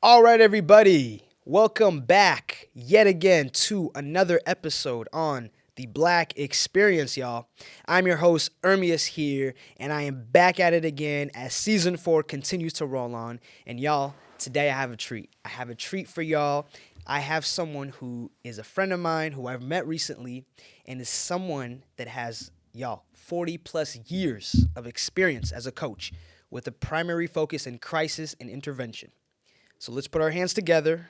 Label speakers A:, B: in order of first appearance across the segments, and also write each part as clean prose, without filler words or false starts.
A: All right, everybody. Welcome back yet again to another episode on the Black Experience, y'all. I'm your host, Ermias here, and I am back at it again as season 4 continues to roll on. And y'all, today I have a treat. I have a treat for y'all. I have someone who is a friend of mine who I've met recently and is someone that has, y'all, 40 plus years of experience as a coach with a primary focus in crisis and intervention. So let's put our hands together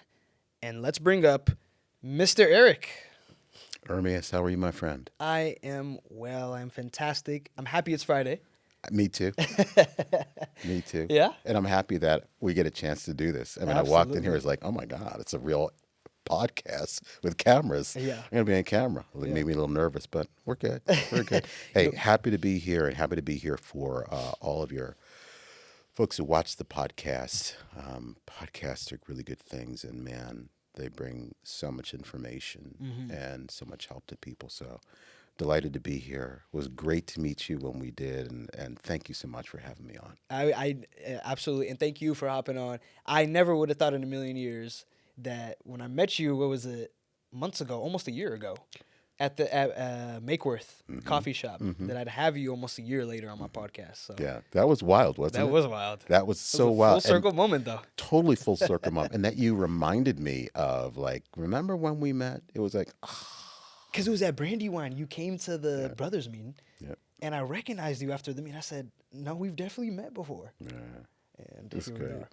A: and let's bring up Mr. Eric.
B: Ermias, how are you, my friend?
A: I am well. I'm fantastic. I'm happy it's Friday.
B: Me too. Me too.
A: Yeah?
B: And I'm happy that we get a chance to do this. I mean, I walked in here,
A: Absolutely.
B: it's like, oh my God, it's a real podcast with cameras.
A: Yeah.
B: I'm going to be on camera. It
A: Yeah.
B: made me a little nervous, but we're good. We're good. Hey, happy to be here and happy to be here for all of your folks who watch the podcast. Podcasts are really good things, and man, they bring so much information and so much help to people. So delighted to be here. It was great to meet you when we did, and thank you so much for having me on.
A: I absolutely, and thank you for hopping on. I never would have thought in a million years that when I met you, what was it, months ago, almost a year ago, at Makeworth coffee shop, that I'd have you almost a year later on my podcast. So
B: Yeah, that was wild, wasn't
A: that
B: it?
A: was wild.
B: That was
A: It was
B: so
A: a
B: wild.
A: full circle
B: And
A: moment, though.
B: totally full circle moment. And that you reminded me of, like, remember when we met? It was like,
A: Because it was at Brandywine. You came to the
B: Yeah.
A: brothers meeting,
B: yeah,
A: and I recognized you after the meeting. I said, "No, we've definitely met before."
B: yeah,
A: And
B: that's
A: here we
B: great.
A: are.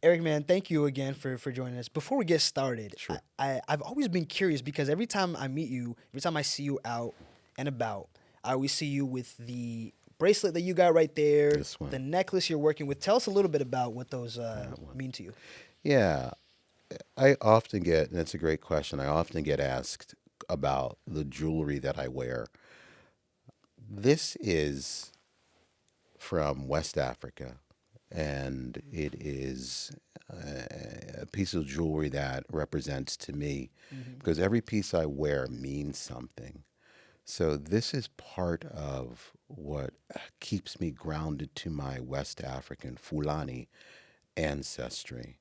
A: Eric, man, thank you again for joining us. Before we get started,
B: Sure.
A: I've always been curious because every time I meet you, every time I see you out and about, I always see you with the bracelet that you got right there,
B: This one.
A: the necklace you're working with. Tell us a little bit about what those
B: one.
A: mean to you.
B: Yeah, I often get, and it's a great question, I often get asked about the jewelry that I wear. This is from West Africa, and it is a piece of jewelry that represents to me because every piece I wear means something. So this is part of what keeps me grounded to my West African Fulani ancestry.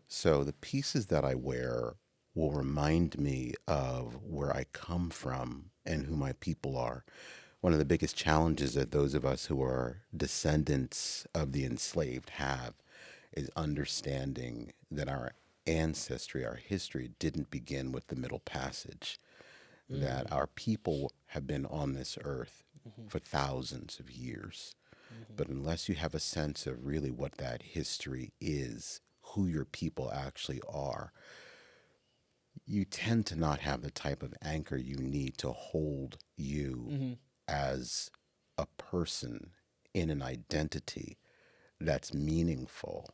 B: So the pieces that I wear will remind me of where I come from and who my people are. One of the biggest challenges that those of us who are descendants of the enslaved have is understanding that our ancestry, our history, didn't begin with the Middle Passage, that our people have been on this earth for thousands of years. But unless you have a sense of really what that history is, who your people actually are, you tend to not have the type of anchor you need to hold you as a person in an identity that's meaningful,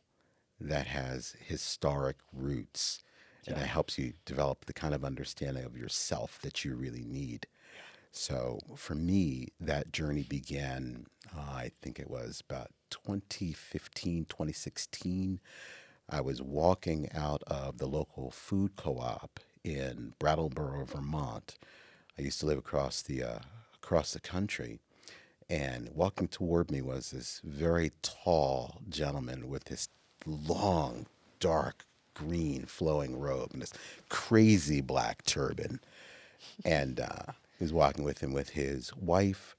B: that has historic roots, and that helps you develop the kind of understanding of yourself that you really need. So for me, that journey began, I think it was about 2015, 2016. I was walking out of the local food co-op in Brattleboro, Vermont. I used to live across the country, and walking toward me was this very tall gentleman with this long, dark green flowing robe and this crazy black turban. And he was walking with him with his wife,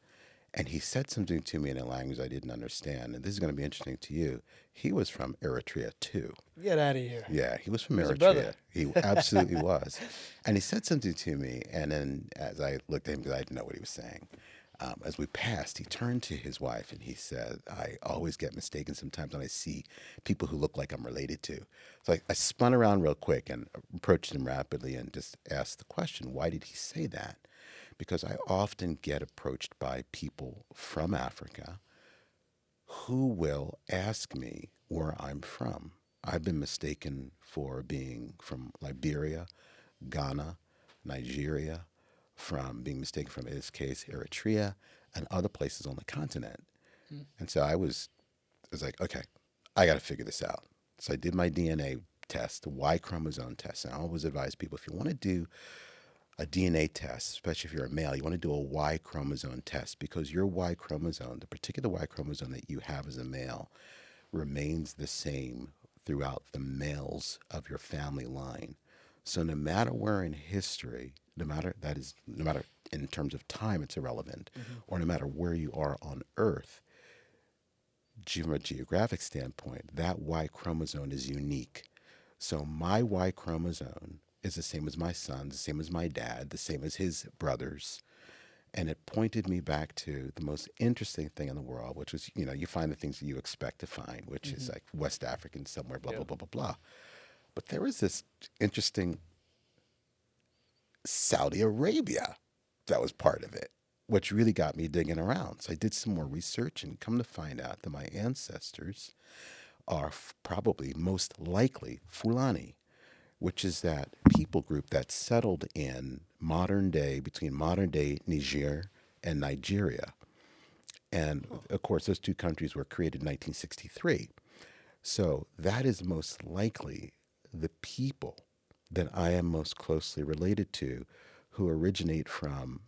B: and he said something to me in a language I didn't understand. And this is going to be interesting to you. He was from Eritrea too.
A: Get out of here.
B: Yeah, he was from
A: He was a brother.
B: Eritrea. He absolutely was. And he said something to me, and then as I looked at him, because I didn't know what he was saying, as we passed, he turned to his wife and he said, I always get mistaken sometimes when I see people who look like I'm related to. So I spun around real quick and approached him rapidly and just asked the question, why did he say that? Because I often get approached by people from Africa who will ask me where I'm from. I've been mistaken for being from Liberia, Ghana, Nigeria, from being mistaken from, in this case, Eritrea, and other places on the continent. And so I was like, okay, I got to figure this out. So I did my DNA test, the Y chromosome test. And I always advise people, if you want to do a DNA test, especially if you're a male, you want to do a Y chromosome test because your Y chromosome, the particular Y chromosome that you have as a male, remains the same throughout the males of your family line. So no matter where in history, no matter in terms of time, it's irrelevant, or no matter where you are on Earth, from a geographic standpoint, that Y chromosome is unique. So my Y chromosome is the same as my son's, the same as my dad, the same as his brothers. And it pointed me back to the most interesting thing in the world, which was, you find the things that you expect to find, which is like West African somewhere, blah, blah, blah, blah, blah. But there was this interesting Saudi Arabia that was part of it, which really got me digging around. So I did some more research and come to find out that my ancestors are probably most likely Fulani, which is that people group that settled in between modern day Niger and Nigeria. And of course, those two countries were created in 1963. So that is most likely the people that I am most closely related to who originate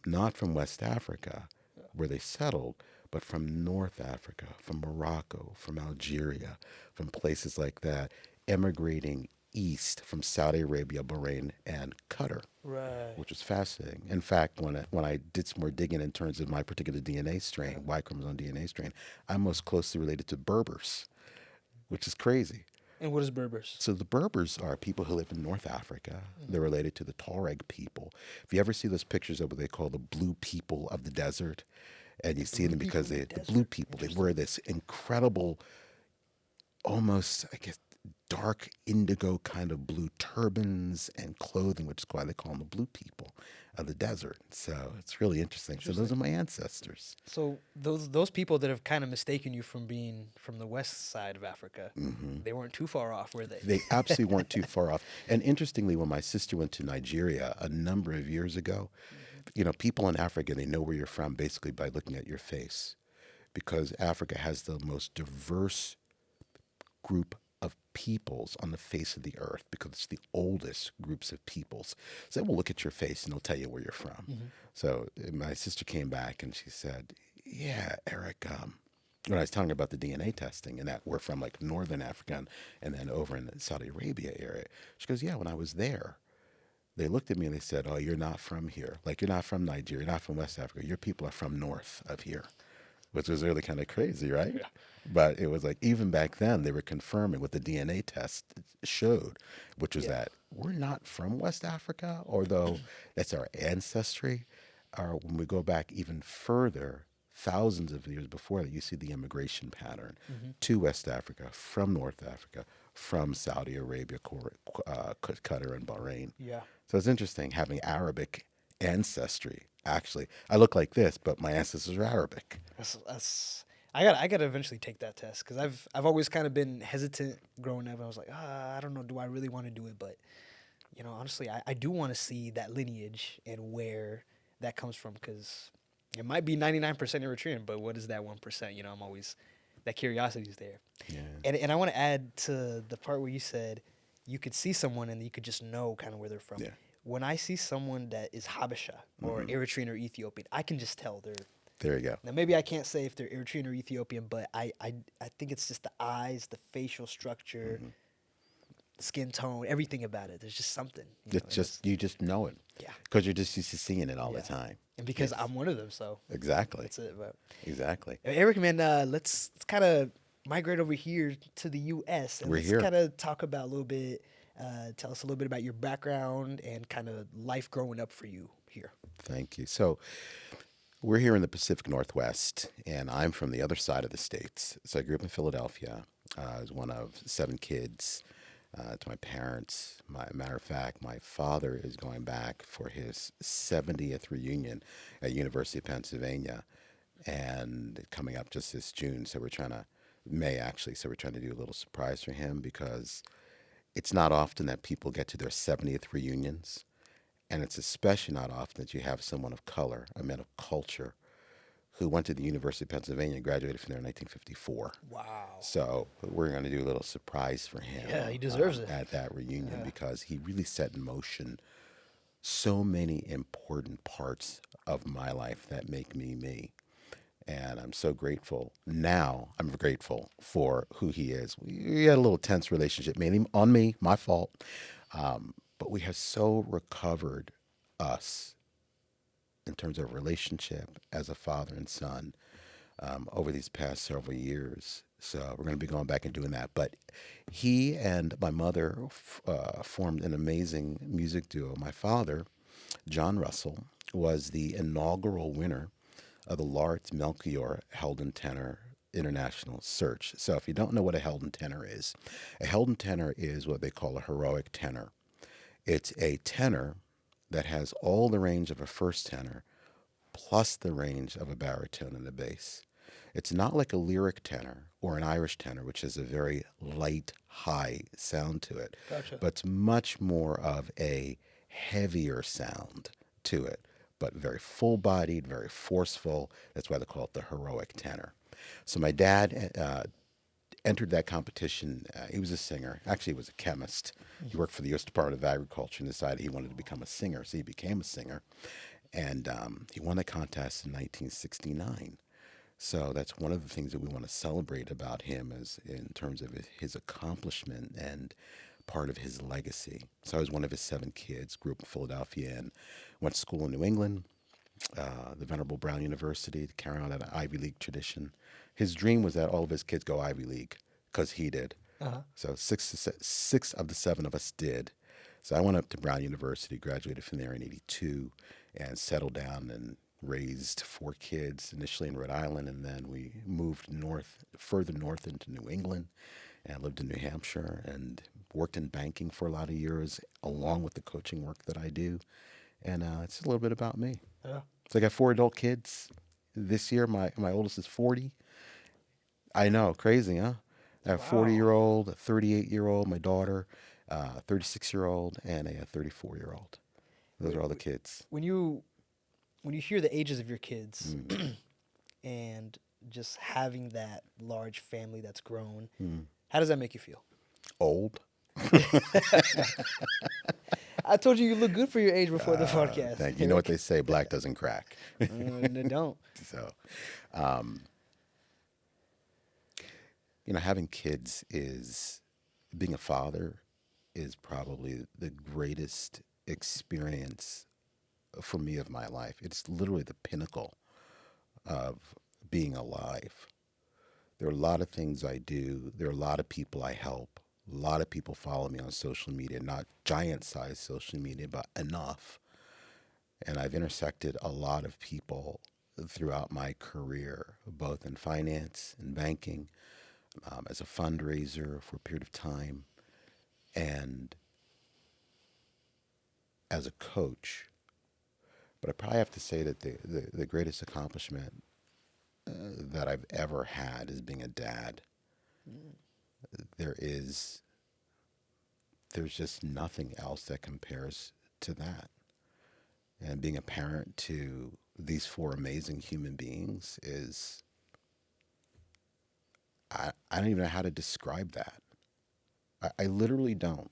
B: not from West Africa, where they settled, but from North Africa, from Morocco, from Algeria, from places like that, emigrating east from Saudi Arabia, Bahrain, and Qatar,
A: Right.
B: which was fascinating. In fact, when I did some more digging in terms of my particular DNA strain, Y chromosome DNA strain, I'm most closely related to Berbers, which is crazy.
A: And what is Berbers?
B: So the Berbers are people who live in North Africa. They're related to the Tuareg people. If you ever see those pictures of what they call the blue people of the desert, and you see them because the blue people, they wear this incredible, almost, I guess, dark indigo kind of blue turbans and clothing, which is why they call them the blue people of the desert. So it's really interesting. So those are my ancestors.
A: So those people that have kind of mistaken you from being from the west side of Africa, they weren't too far off, were they?
B: They absolutely weren't too far off. And interestingly, when my sister went to Nigeria a number of years ago, people in Africa, they know where you're from basically by looking at your face, because Africa has the most diverse group of peoples on the face of the earth, because it's the oldest groups of peoples. So they will look at your face and they'll tell you where you're from. So my sister came back and she said, yeah, Eric, when I was telling her about the DNA testing and that we're from like Northern Africa and then over in the Saudi Arabia area, she goes, yeah, when I was there, they looked at me and they said, oh, you're not from here. Like, you're not from Nigeria, you're not from West Africa. Your people are from north of here, which was really kind of crazy, right? Yeah. But it was like, even back then, they were confirming what the DNA test showed, which was that we're not from West Africa, although that's our ancestry. When we go back even further, thousands of years before that, you see the immigration pattern to West Africa, from North Africa, from Saudi Arabia, Qatar, and Bahrain.
A: Yeah.
B: So it's interesting having Arabic ancestry. Actually, I look like this, but my ancestors are Arabic.
A: That's I gotta eventually take that test because I've always kind of been hesitant growing up. I was like, I don't know, do I really want to do it? But honestly, I do want to see that lineage and where that comes from, because it might be 99% Eritrean, but what is that 1%? I'm always, that curiosity is there.
B: Yeah.
A: And I want to add to the part where you said you could see someone and you could just know kind of where they're from.
B: Yeah.
A: When I see someone that is Habesha or Eritrean or Ethiopian, I can just tell they're.
B: There you go.
A: Now maybe I can't say if they're Eritrean or Ethiopian, but I think it's just the eyes, the facial structure, skin tone, everything about it. There's just something.
B: It's just, you just know it.
A: Yeah.
B: Because you're just used to seeing it all the time.
A: And because I'm one of them, so
B: Exactly.
A: that's it. But
B: Exactly.
A: Eric, man, let's kind of migrate over here to the U.S. and
B: We're
A: let's
B: here.
A: kind of talk about a little bit. Tell us a little bit about your background and kind of life growing up for you here.
B: Thank you. So we're here in the Pacific Northwest, and I'm from the other side of the states. So I grew up in Philadelphia. I was one of 7 kids to my parents. Matter of fact, my father is going back for his 70th reunion at University of Pennsylvania, and coming up just this June. So we're trying to, May actually, so we're trying to do a little surprise for him, because it's not often that people get to their 70th reunions. And it's especially not often that you have someone of color, a man of culture, who went to the University of Pennsylvania and graduated from there in 1954.
A: Wow.
B: So we're going to do a little surprise for him.
A: Yeah, he deserves it.
B: At that reunion, because he really set in motion so many important parts of my life that make me me. And I'm so grateful. Now I'm grateful for who he is. We had a little tense relationship, mainly on me, my fault. But we have so recovered us in terms of relationship as a father and son over these past several years. So we're going to be going back and doing that. But he and my mother formed an amazing music duo. My father, John Russell, was the inaugural winner of the Lawrence Melchior Heldon Tenor International Search. So if you don't know what a Heldon Tenor is, a Heldon Tenor is what they call a heroic tenor. It's a tenor that has all the range of a first tenor plus the range of a baritone and a bass. It's not like a lyric tenor or an Irish tenor, which has a very light, high sound to it,
A: Gotcha.
B: but it's much more of a heavier sound to it, but very full bodied, very forceful. That's why they call it the heroic tenor. So my dad entered that competition. He was a singer. Actually, he was a chemist. He worked for the U.S. Department of Agriculture and decided he wanted to become a singer. So he became a singer. And he won the contest in 1969. So that's one of the things that we want to celebrate about him as in terms of his accomplishment and part of his legacy. So I was one of his 7 kids, grew up in Philadelphia and went to school in New England, the Venerable Brown University, to carry on that Ivy League tradition. His dream was that all of his kids go Ivy League because he did.
A: Uh-huh.
B: So six of the 7 of us did. So I went up to Brown University, graduated from there in '82, and settled down and raised 4 kids initially in Rhode Island, and then we moved further north into New England, and lived in New Hampshire, and worked in banking for a lot of years, along with the coaching work that I do. And it's a little bit about me.
A: Yeah.
B: So I got 4 adult kids. This year, my oldest is 40. I know, crazy, huh? I have a
A: Wow.
B: 40-year-old, a 38-year-old, my daughter, 36-year-old, and a 34-year-old. Those are all the kids.
A: When you hear the ages of your kids
B: Mm.
A: and just having that large family that's grown,
B: Mm.
A: how does that make you feel?
B: Old.
A: I told you look good for your age before the podcast.
B: Thank you. You know what they say, black doesn't crack.
A: They don't.
B: So, having kids being a father is probably the greatest experience for me of my life. It's literally the pinnacle of being alive. There are a lot of things I do. There are a lot of people I help. A lot of people follow me on social media, not giant size social media, but enough. And I've intersected a lot of people throughout my career, both in finance and banking, as a fundraiser for a period of time, and as a coach. But I probably have to say that the greatest accomplishment that I've ever had is being a dad. There is there's just nothing else that compares to that. And being a parent to these 4 amazing human beings is I don't even know how to describe that. I literally don't.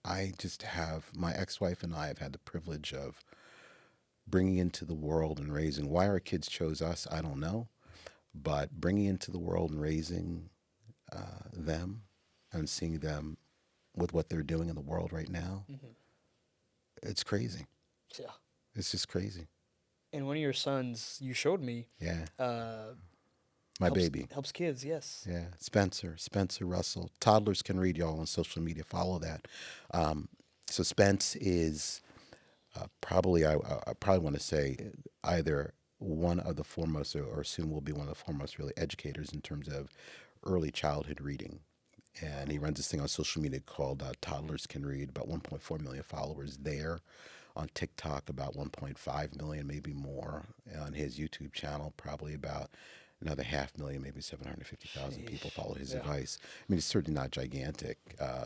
B: I just have my ex-wife and I have had the privilege of bringing into the world and raising. Why our kids chose us, I don't know, but bringing into the world and raising them and seeing them with what they're doing in the world right now, it's crazy.
A: Yeah.
B: It's just crazy.
A: And one of your sons, you showed me,
B: Yeah,
A: uh,
B: my
A: helps
B: baby.
A: helps kids. Yes.
B: Yeah, Spencer Russell. Toddlers can read, y'all, on social media. Follow that. So Spence is probably I probably want to say either one of the foremost or soon will be one of the foremost really educators in terms of early childhood reading. And he runs this thing on social media called Toddlers Can Read, about 1.4 million followers there. On TikTok, about 1.5 million, maybe more. On his YouTube channel, probably about another 500,000, maybe 750,000 people follow his
A: Yeah.
B: advice. I mean, it's certainly not gigantic,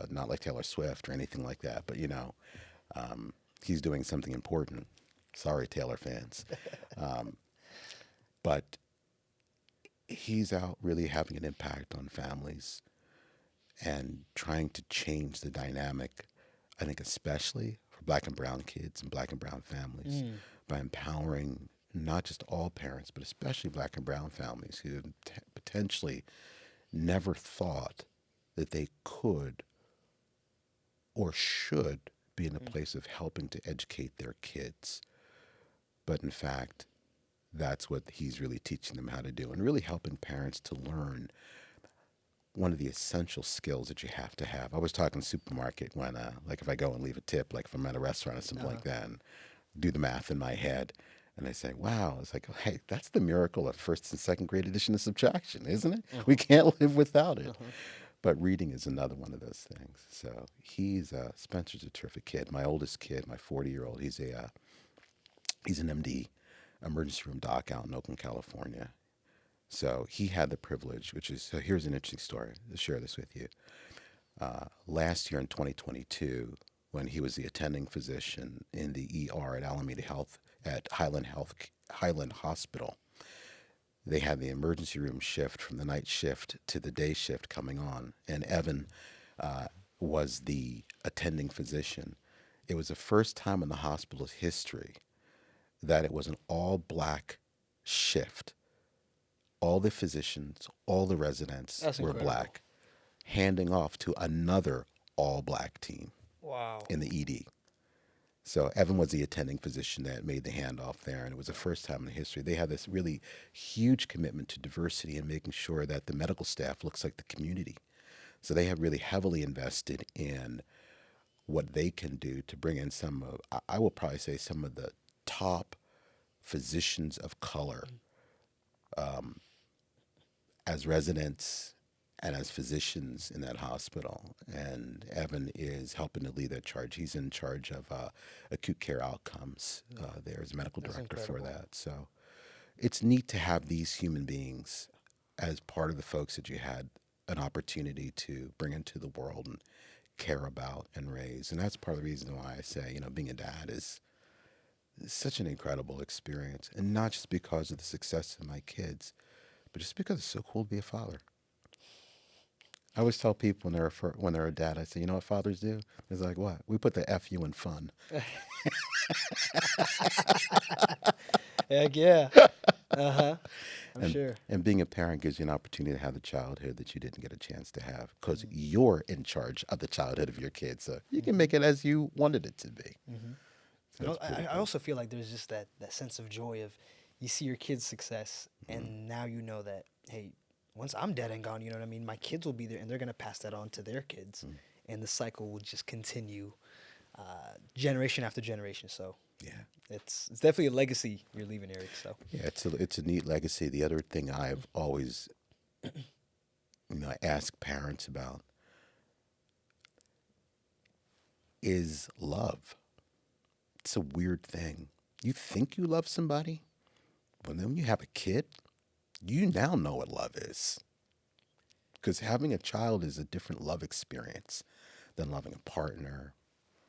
B: not like Taylor Swift or anything like that, but he's doing something important. Sorry, Taylor fans. But he's out really having an impact on families and trying to change the dynamic, I think, especially for black and brown kids and black and brown families by empowering not just all parents, but especially black and brown families who potentially never thought that they could or should be in a place of helping to educate their kids. But in fact, that's what he's really teaching them how to do, and really helping parents to learn one of the essential skills that you have to have. I was talking supermarket when, like if I go and leave a tip, like if I'm at a restaurant or something like that, and do the math in my head, and I say, wow, it's like, hey, that's the miracle of first and second grade addition and subtraction, isn't it? We can't live without it. But reading is another one of those things. So Spencer's a terrific kid. My oldest kid, my 40-year-old, he's an MD, emergency room doc out in Oakland, California. So he had the privilege, so here's an interesting story to share this with you. Last year in 2022, when he was the attending physician in the ER at Alameda Health at Highland Hospital, they had the emergency room shift from the night shift to the day shift coming on, and Evan was the attending physician. It was the first time in the hospital's history that it was an all-black shift. All the physicians, all the residents
A: That's
B: were
A: incredible.
B: black, handing off to another all-black team
A: Wow.
B: in the ED. So Evan was the attending physician that made the handoff there, and it was the first time in history. They had this really huge commitment to diversity and making sure that the medical staff looks like the community. So they have really heavily invested in what they can do to bring in I will probably say some of the top physicians of color as residents and as physicians in that hospital. And Evan is helping to lead that charge. He's in charge of acute care outcomes there as medical
A: That's
B: director for
A: incredible.
B: that. So it's neat to have these human beings as part of the folks that you had an opportunity to bring into the world and care about and raise. And that's part of the reason why I say, being a dad is such an incredible experience. And not just because of the success of my kids, but just because it's so cool to be a father. I always tell people when they're a dad, I say, you know what fathers do? It's like, what? We put the FU in fun.
A: Heck yeah. I'm
B: And
A: sure.
B: and being a parent gives you an opportunity to have the childhood that you didn't get a chance to have because you're in charge of the childhood of your kids. So you can make it as you wanted it to be. So
A: And
B: it's pretty
A: I
B: cool.
A: also feel like there's just that sense of joy of you see your kid's success, and now you know that, hey, once I'm dead and gone, you know what I mean? My kids will be there, and they're going to pass that on to their kids. And the cycle will just continue generation after generation. So
B: Yeah.
A: it's definitely a legacy you're leaving, Eric. So
B: Yeah, it's a neat legacy. The other thing I've always ask parents about is love. It's a weird thing. You think you love somebody, but then when you have a kid, you now know what love is. Because having a child is a different love experience than loving a partner,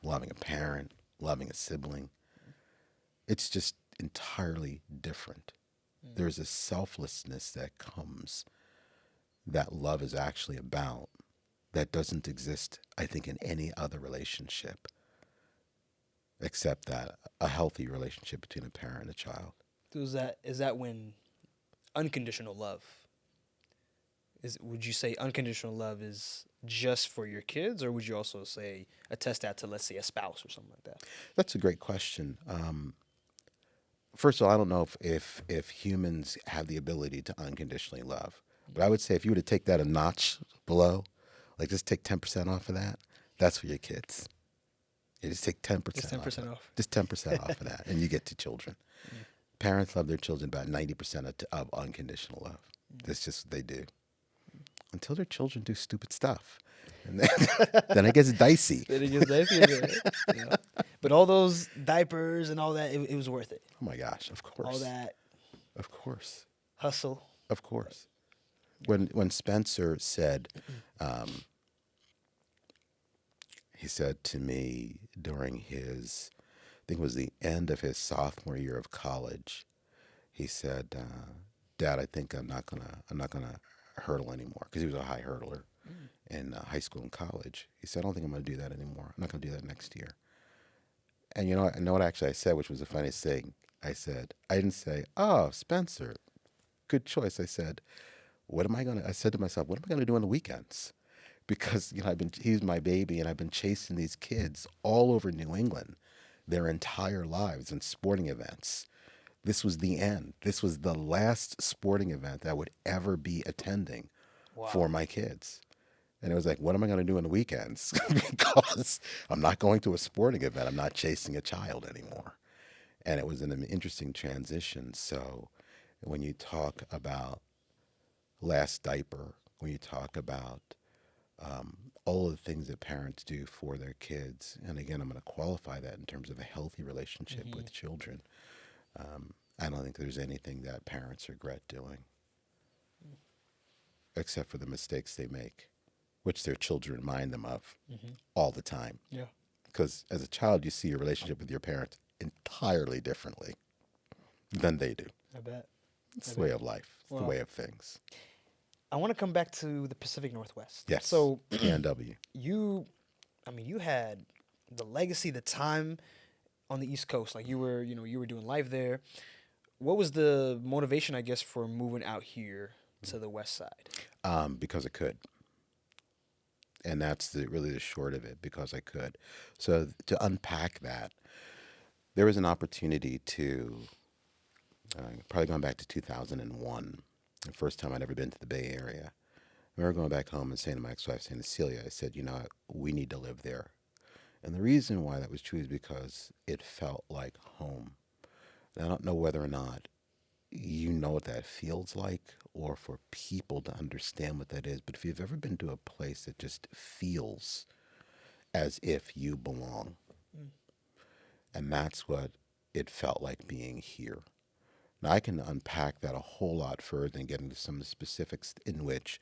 B: loving a parent, loving a sibling. It's just entirely different. There's a selflessness that comes that love is actually about that doesn't exist, I think, in any other relationship except that a healthy relationship between a parent and a child.
A: is that when unconditional love would you say unconditional love is just for your kids, or would you also say attest that to, let's say, a spouse or something like that?
B: That's a great question. First of all, I don't know if humans have the ability to unconditionally love, but I would say if you were to take that a notch below, like just take 10% off of that, that's for your kids. You just take 10%
A: Just ten
B: off of
A: percent
B: it.
A: off.
B: Just 10% off of that, and you get to children. Parents love their children about 90% of unconditional love. That's just what they do. Until their children do stupid stuff. And then it gets dicey.
A: Then it gets dicey, right? Yeah. But all those diapers and all that, it was worth it.
B: Oh my gosh, of
A: All
B: course.
A: that
B: Of course.
A: hustle.
B: Of course. When Spencer said, he said to me during I think it was the end of his sophomore year of college, he said, Dad, I think I'm not gonna hurdle anymore, because he was a high hurdler in high school and college. He said, I don't think I'm gonna do that anymore. I'm not gonna do that next year. And I know what actually I said, which was the funniest thing. I didn't say, oh, Spencer, good choice. I said, I said to myself, what am I going to do on the weekends? Because, he's my baby and I've been chasing these kids all over New England their entire lives in sporting events. This was the end. This was the last sporting event that I would ever be attending
A: Wow.
B: for my kids. And it was like, what am I going to do on the weekends? Because I'm not going to a sporting event. I'm not chasing a child anymore. And it was an interesting transition. So when you talk about last diaper, when you talk about all of the things that parents do for their kids, and again, I'm going to qualify that in terms of a healthy relationship
A: Hmm.
B: with children. I don't think there's anything that parents regret doing, except for the mistakes they make, which their children remind them of
A: Hmm.
B: all the time.
A: Yeah,
B: Because as a child, you see your relationship with your parents entirely differently than they do.
A: I bet. I
B: It's the way
A: bet.
B: of life. It's the
A: Well,
B: way of things.
A: I want to come back to the Pacific Northwest.
B: Yes.
A: So
B: PNW.
A: you, I mean, you had the legacy, the time on the East Coast. Like you were doing life there. What was the motivation, I guess, for moving out here to the West Side?
B: Because I could. And that's really the short of it, because I could. So to unpack that, there was an opportunity to, probably going back to 2001, the first time I'd ever been to the Bay Area. I remember going back home and saying to my ex-wife, saying to Celia, I said, we need to live there. And the reason why that was true is because it felt like home. And I don't know whether or not you know what that feels like, or for people to understand what that is. But if you've ever been to a place that just feels as if you belong,
A: Mm.
B: and that's what it felt like being here. Now, I can unpack that a whole lot further and get into some of the specifics in which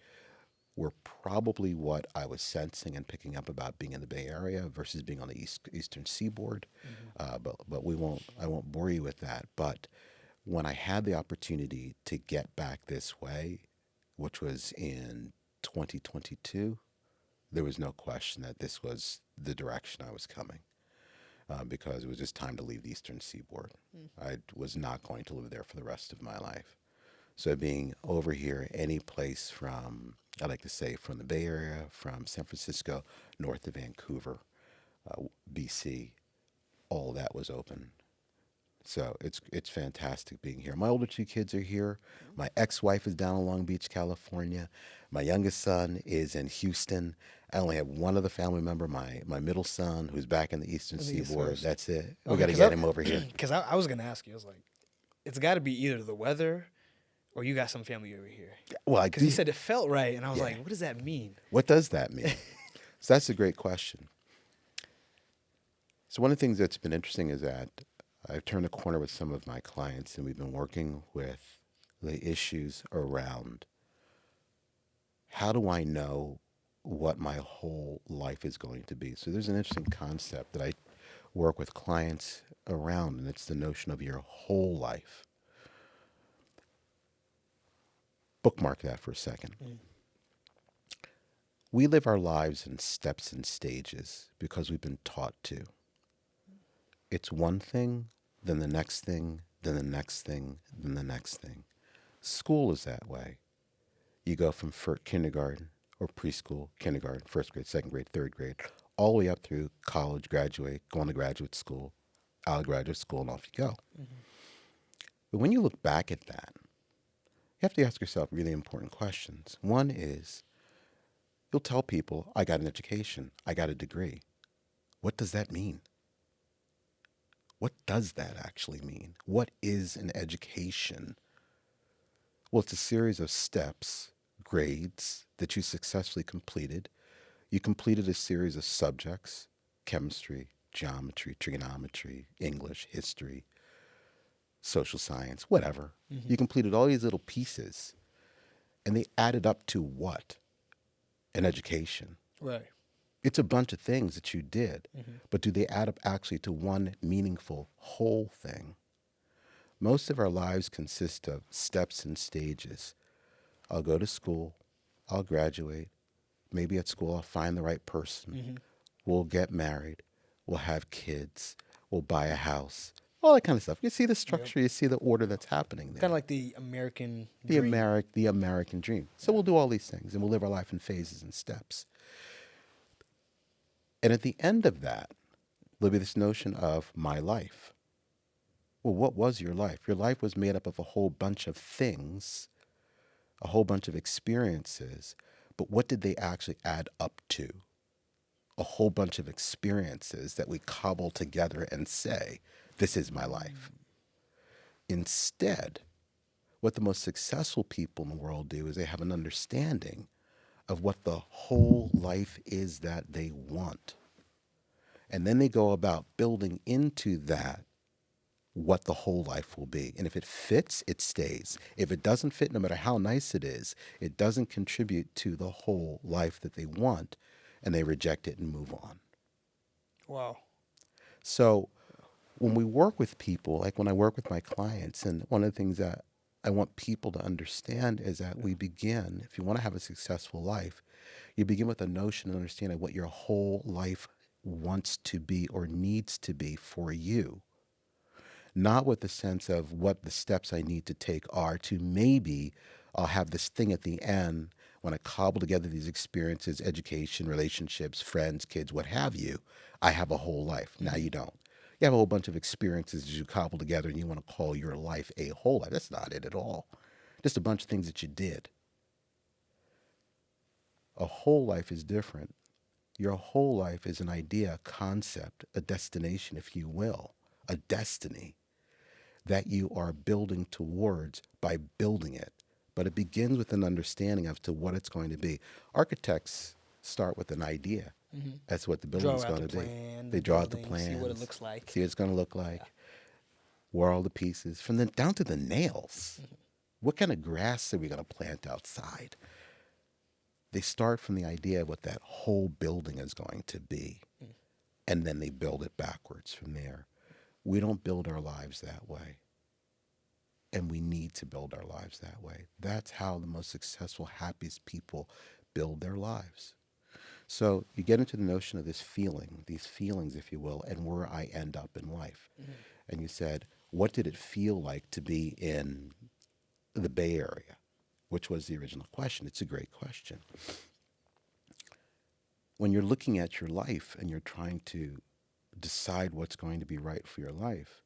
B: were probably what I was sensing and picking up about being in the Bay Area versus being on the Eastern Seaboard.
A: Hmm.
B: But I won't bore you with that. But when I had the opportunity to get back this way, which was in 2022, there was no question that this was the direction I was coming, because it was just time to leave the Eastern Seaboard.
A: Mm.
B: I was not going to live there for the rest of my life. So being over here, any place from, I like to say, from the Bay Area, from San Francisco, north of Vancouver, BC, all that was open. So it's fantastic being here. My older two kids are here. My ex-wife is down in Long Beach, California. My youngest son is in Houston. I only have one other family member, my middle son, who's back in the Eastern
A: On the East
B: Seaboard.
A: Coast.
B: That's it. We
A: Okay,
B: got to get him over here.
A: because I was gonna ask you. I was like, it's got to be either the weather or you got some family over here.
B: Well, I
A: Because you
B: do.
A: said it felt right, and I was
B: Yeah.
A: like, what does that mean?
B: What does that mean? So that's a great question. So one of the things that's been interesting is that I've turned a corner with some of my clients, and we've been working with the issues around how do I know what my whole life is going to be. So there's an interesting concept that I work with clients around, and it's the notion of your whole life. Bookmark that for a second.
A: Mm.
B: We live our lives in steps and stages because we've been taught to. It's one thing, then the next thing, then the next thing, then the next thing. School is that way. You go from kindergarten or preschool, kindergarten, first grade, second grade, third grade, all the way up through college, graduate, go on to graduate school, out of graduate school, and off you go.
A: Mm-hmm.
B: But when you look back at that, you have to ask yourself really important questions. One is, you'll tell people, I got an education, I got a degree. What does that mean? What does that actually mean? What is an education? Well, it's a series of steps, grades that you successfully completed. You completed a series of subjects: chemistry, geometry, trigonometry, English, history, social science, whatever.
A: Mm-hmm.
B: You completed all these little pieces, and they added up to what? An education.
A: Right.
B: It's a bunch of things that you did,
A: Mm-hmm.
B: but do they add up actually to one meaningful whole thing? Most of our lives consist of steps and stages. I'll go to school, I'll graduate, maybe at school I'll find the right person,
A: Mm-hmm.
B: we'll get married, we'll have kids, we'll buy a house, all that kind of stuff. You see the
A: Yep.
B: structure, you see the order that's happening
A: Kind of
B: there.
A: like the American dream.
B: The American dream. So
A: Yeah.
B: we'll do all these things and we'll live our life in phases and steps. And at the end of that, there'll be this notion of my life. Well, what was your life? Your life was made up of a whole bunch of things, a whole bunch of experiences, but what did they actually add up to? A whole bunch of experiences that we cobble together and say, this is my life. Instead, what the most successful people in the world do is they have an understanding of what the whole life is that they want. And then they go about building into that what the whole life will be. And if it fits, it stays. If it doesn't fit, no matter how nice it is, it doesn't contribute to the whole life that they want, and they reject it and move on.
A: Wow.
B: So when we work with people, like when I work with my clients, and one of the things that I want people to understand is that we begin, if you want to have a successful life, you begin with a notion and understanding what your whole life wants to be or needs to be for you. Not with the sense of what the steps I need to take are to maybe I'll have this thing at the end when I cobble together these experiences, education, relationships, friends, kids, what have you. I have a whole life. Now you don't. You have a whole bunch of experiences that you cobble together and you want to call your life a whole life. That's not it at all. Just a bunch of things that you did. A whole life is different. Your whole life is an idea, a concept, a destination, if you will, a destiny that you are building towards by building it. But it begins with an understanding of to what it's going to be. Architects start with an idea. That's what the
A: Draw
B: building's
A: out
B: going
A: the
B: to be.
A: plan,
B: They
A: the
B: draw out the
A: building, see what it
B: plans,
A: looks like.
B: see what it's going to look
A: Yeah.
B: like, where are all the pieces, from the down to the nails. What kind of grass are we going to plant outside? They start from the idea of what that whole building is going to be, and then they build it backwards from there. We don't build our lives that way. And we need to build our lives that way. That's how the most successful, happiest people build their lives. So you get into the notion of this feeling, these feelings, if you will, and where I end up in life. And you said, what did it feel like to be in the Bay Area? Which was the original question. It's a great question. When you're looking at your life and you're trying to decide what's going to be right for your life,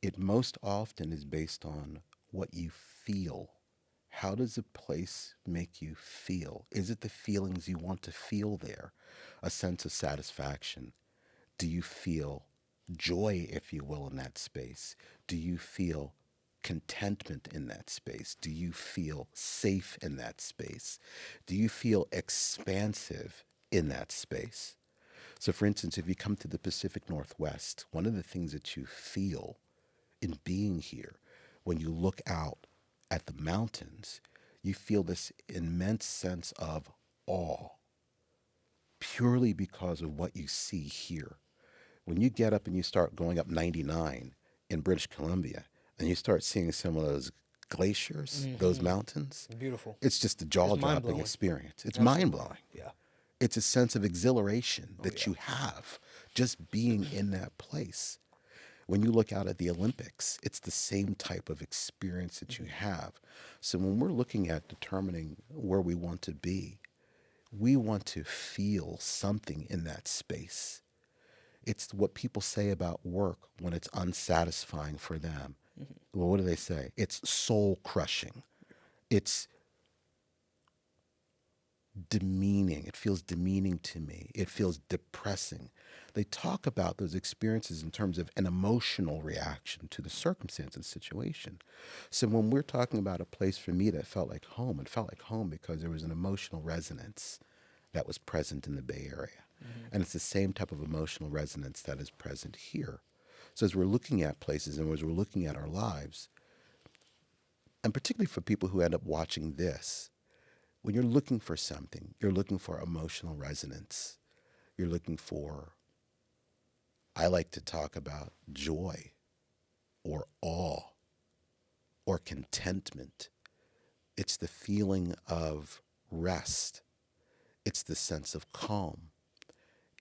B: it most often is based on what you feel. How does a place make you feel? Is it the feelings you want to feel there? A sense of satisfaction? Do you feel joy, if you will, in that space? Do you feel contentment in that space? Do you feel safe in that space? Do you feel expansive in that space? So, for instance, if you come to the Pacific Northwest, one of the things that you feel in being here, when you look out at the mountains, you feel this immense sense of awe purely because of what you see here. When you get up and you start going up 99 in British Columbia and you start seeing some of those glaciers, those mountains,
A: Beautiful.
B: it's just a
A: It's
B: jaw
A: mind
B: dropping
A: blowing.
B: experience. It's
A: Absolutely.
B: mind blowing.
A: Yeah.
B: It's a sense of exhilaration
A: Oh
B: that
A: yeah.
B: you have just being in that place. When you look out at the Olympics, it's the same type of experience that you have. So when we're looking at determining where we want to be, we want to feel something in that space. It's what people say about work when it's unsatisfying for them. Well, what do they say? It's soul crushing. It's demeaning. It feels demeaning to me. It feels depressing. They talk about those experiences in terms of an emotional reaction to the circumstance and situation. So when we're talking about a place for me that felt like home, it felt like home because there was an emotional resonance that was present in the Bay Area. And it's the same type of emotional resonance that is present here. So as we're looking at places and as we're looking at our lives, and particularly for people who end up watching this, when you're looking for something, you're looking for emotional resonance. You're looking for, I like to talk about joy or awe or contentment. It's the feeling of rest. It's the sense of calm.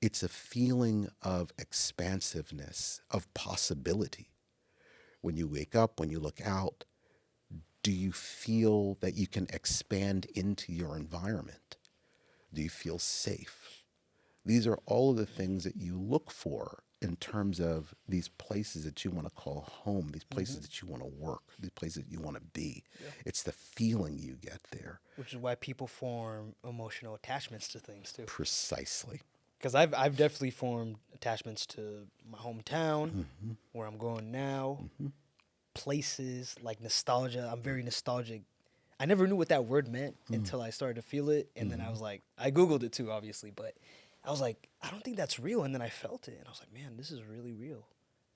B: It's a feeling of expansiveness, of possibility. When you wake up, when you look out, do you feel that you can expand into your environment? Do you feel safe? These are all of the things that you look for in terms of these places that you want to call home, these places that you want to work, these places that you want to be.
A: Yeah.
B: It's the feeling you get there.
A: Which is why people form emotional attachments to things too.
B: Precisely.
A: Because I've definitely formed attachments to my hometown, where I'm going now, places like nostalgia. I'm very nostalgic. I never knew what that word meant until I started to feel it, and then I was like, I googled it too, obviously, but I was like, I don't think that's real, and then I felt it, and I was like, man, this is really real.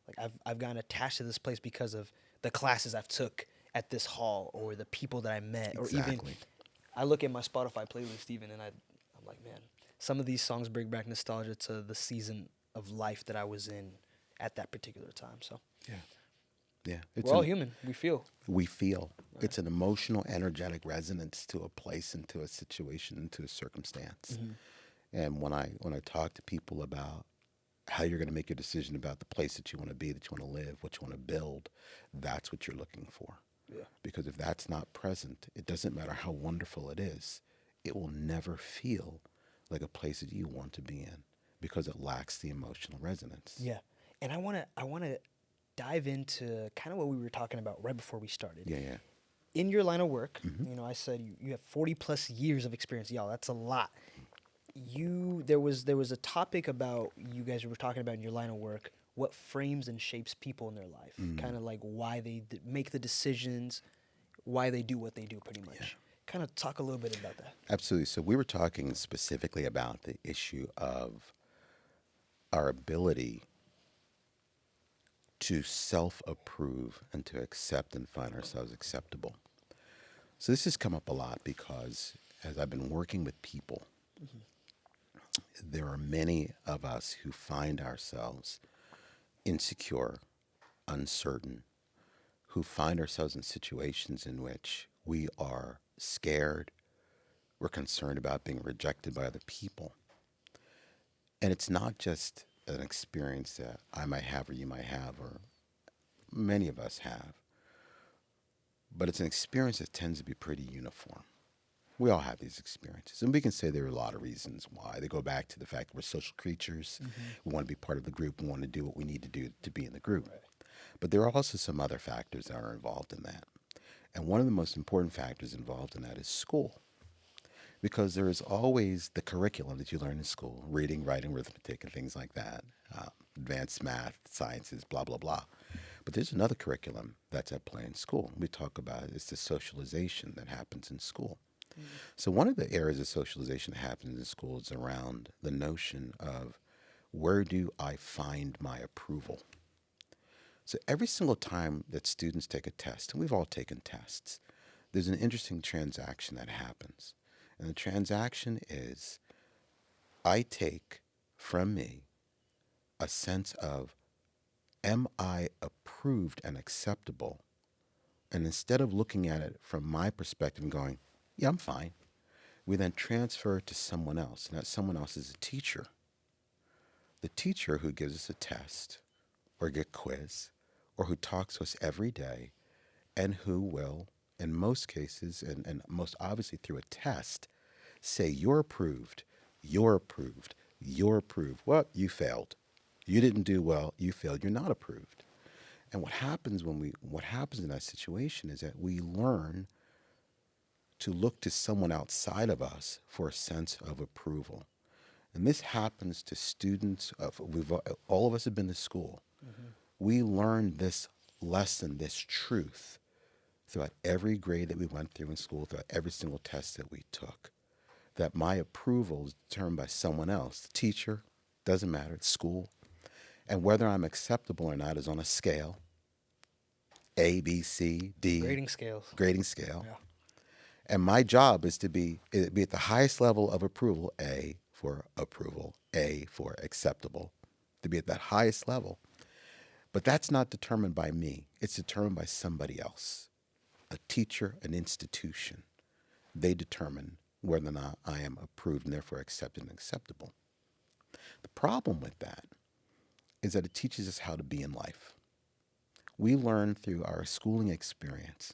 A: Like I've gotten attached to this place because of the classes I've took at this hall, or the people that I met, or even
B: Exactly.
A: I look at my Spotify playlist even, and I'm like, man, some of these songs bring back nostalgia to the season of life that I was in at that particular time. So
B: Yeah. Yeah.
A: we're all human. We feel.
B: We feel. It's an emotional, energetic resonance to a place, and to a situation, and to a circumstance. And when I talk to people about how you're going to make your decision about the place that you want to be, that you want to live, what you want to build, that's what you're looking for.
A: Yeah.
B: Because if that's not present, it doesn't matter how wonderful it is, it will never feel like a place that you want to be in, because it lacks the emotional resonance.
A: Yeah. And I wanna dive into kind of what we were talking about right before we started.
B: Yeah, yeah.
A: In your line of work, I said you have 40 plus years of experience. Y'all, that's a lot. There was a topic about you guys were talking about in your line of work, what frames and shapes people in their life, kind of like why they make the decisions, why they do what they do, pretty much. Kind of talk a little bit about that.
B: Absolutely. So we were talking specifically about the issue of our ability to self-approve and to accept and find ourselves acceptable. So this has come up a lot because as I've been working with people, there are many of us who find ourselves insecure, uncertain, who find ourselves in situations in which we are scared, we're concerned about being rejected by other people. And it's not just an experience that I might have, or you might have, or many of us have, but it's an experience that tends to be pretty uniform. We all have these experiences, and we can say there are a lot of reasons why. They go back to the fact that we're social creatures. We want to be part of the group. We want to do what we need to do to be in the group.
A: Right.
B: But there are also some other factors that are involved in that. And one of the most important factors involved in that is school. Because there is always the curriculum that you learn in school, reading, writing, arithmetic, and things like that, advanced math, sciences, blah, blah, blah. But there's another curriculum that's at play in school. We talk about it. It's the socialization that happens in school. So one of the areas of socialization that happens in school is around the notion of, where do I find my approval? So every single time that students take a test, and we've all taken tests, there's an interesting transaction that happens. And the transaction is, I take from me a sense of, am I approved and acceptable? And instead of looking at it from my perspective and going, yeah, I'm fine, we then transfer it to someone else. And that someone else is a teacher. The teacher who gives us a test or a quiz, or who talks to us every day, and who will, in most cases, and most obviously through a test, say, you're approved, you're approved, you're approved. Well, you failed. You didn't do well, you failed, you're not approved. And what happens in that situation is that we learn to look to someone outside of us for a sense of approval. And this happens to students all of us have been to school. We learned this lesson, this truth, throughout every grade that we went through in school, throughout every single test that we took, that my approval is determined by someone else. The teacher, doesn't matter, it's school. And whether I'm acceptable or not is on a scale, A, B, C, D.
A: Grading scales.
B: Grading scale.
A: Yeah.
B: And my job is to be at the highest level of approval, A for approval, A for acceptable, to be at that highest level. But that's not determined by me. It's determined by somebody else, a teacher, an institution. They determine whether or not I am approved and therefore accepted and acceptable. The problem with that is that it teaches us how to be in life. We learn through our schooling experience.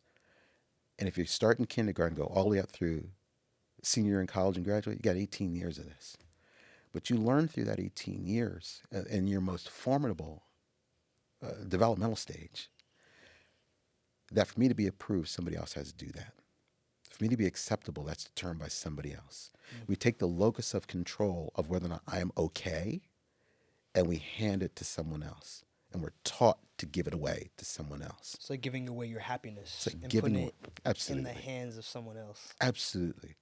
B: And if you start in kindergarten, go all the way up through senior year in college and graduate, you got 18 years of this. But you learn through that 18 years in your most formidable developmental stage that for me to be approved, somebody else has to do that. For me to be acceptable, that's determined by somebody else. We take the locus of control of whether or not I am okay and we hand it to someone else. And we're taught to give it away to someone else.
A: It's like giving away your happiness
B: It's like
A: and
B: giving
A: putting
B: away,
A: it in
B: absolutely.
A: the hands of someone else.
B: Absolutely.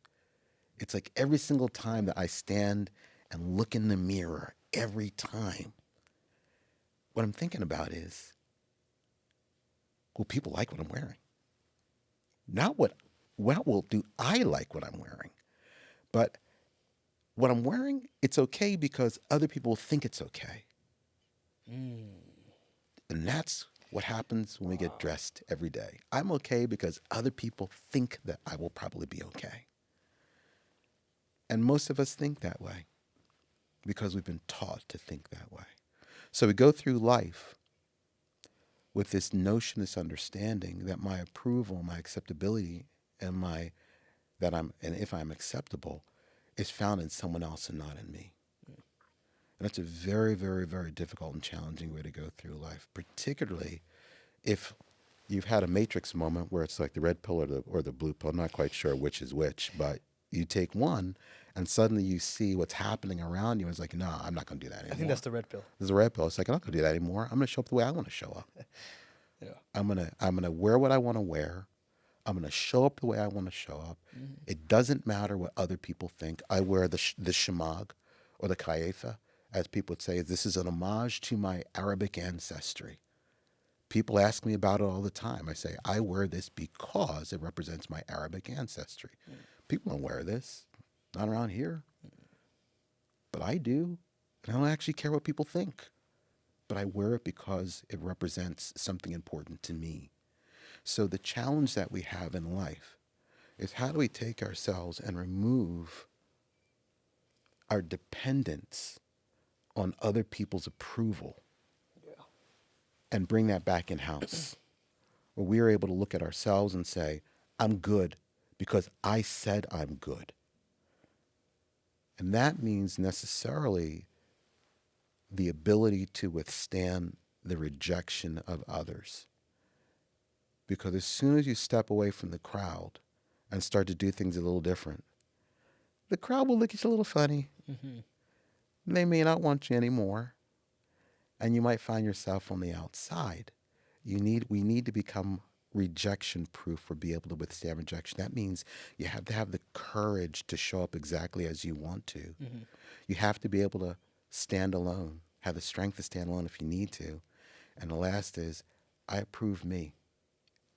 B: It's like every single time that I stand and look in the mirror, every time, what I'm thinking about is, will people like what I'm wearing? Not what, well, do I like what I'm wearing? But what I'm wearing, it's okay because other people think it's okay. And that's what happens when we get dressed every day. I'm okay because other people think that I will probably be okay. And most of us think that way because we've been taught to think that way. So we go through life with this notion, this understanding that my approval, my acceptability, and if I'm acceptable, is found in someone else and not in me. And that's a very, very, very difficult and challenging way to go through life, particularly if you've had a matrix moment where it's like the red pill or the blue pill. I'm not quite sure which is which, but you take one and suddenly you see what's happening around you. It's like, no, I'm not going to do that anymore.
A: I think that's the red pill.
B: There's a red pill. It's like, I'm not going to do that anymore. I'm going to show up the way I want to show up.
A: Yeah.
B: I'm gonna wear what I want to wear. I'm gonna show up the way I want to show up. It doesn't matter what other people think. I wear the shemag or the kayefa, as people would say. This is an homage to my Arabic ancestry. People ask me about it all the time. I say, I wear this because it represents my Arabic ancestry. People don't wear this, not around here. But I do. And I don't actually care what people think. But I wear it because it represents something important to me. So the challenge that we have in life is how do we take ourselves and remove our dependence on other people's approval and bring that back in-house, where we are able to look at ourselves and say, I'm good because I said I'm good. And that means necessarily the ability to withstand the rejection of others. Because as soon as you step away from the crowd and start to do things a little different, the crowd will look at you a little funny. They may not want you anymore. And you might find yourself on the outside. We need to become rejection proof or be able to withstand rejection. That means you have to have the courage to show up exactly as you want to. You have to be able to stand alone, have the strength to stand alone if you need to. And the last is, I approve me.